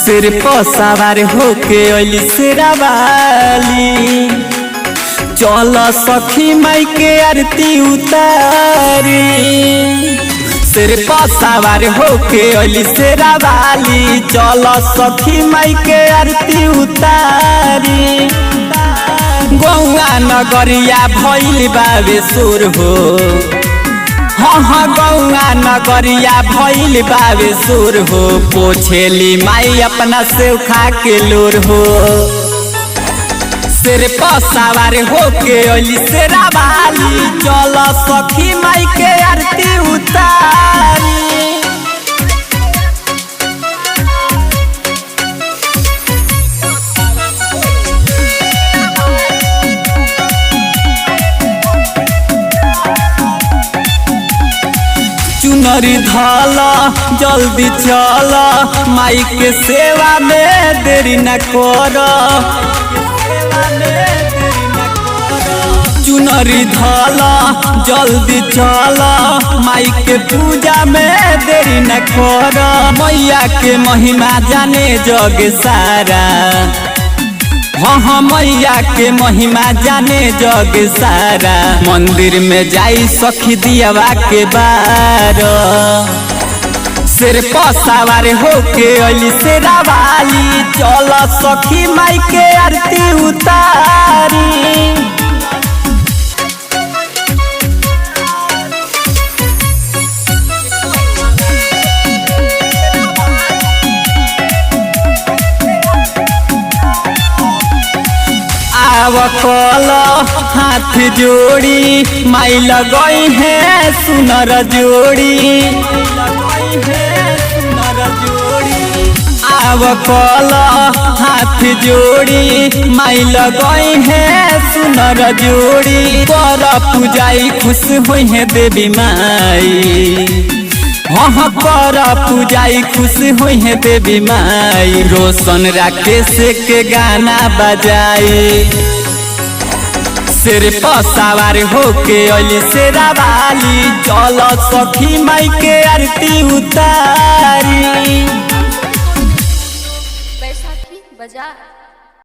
सिर पर सवार होके अली शेरावाली, चल सखी माई के आरती उतारी। सिर पर सवार होके अली शेरावाली, चल सखी माई के आरती उतारी। गौआ नगरिया भइल बाबे सुर हो, हाँ गौआ नगरिया भइल बाबे सुर हो। पोछेली माई अपना से उखा के लोर हो। सिर पर सवार होके अली शेरावाली, चल सखी माई के आरती उतारी। चुनरी धाला जल्दी चल, माई के सेवा में देरी न कर। चुनरी धाला जल्दी चल, माई के पूजा में देरी न कर। मैया के महिमा जाने जग सारा, हाँ मैया के महिमा जाने जग सारा। मंदिर में जाई सखी दियावा के बार। सिर पर सवार होके अली शेरावाली, चल सखी माई के आरती उतारी। कल हाथ जोड़ी माई लगई है सुनर जोड़ी। आव कल हाथ जोड़ी माई लगई है सुनर जोड़ी। कर पूजाई खुश हुई है देवी माई, हाँ कर पूजाई खुश हुई है देवी माई। रोशन राकेश के गाना बजाई। सिर पर सवार होके अली शेरावाली, चल सखी माई के आरती उतारी। बैसाखी बजा।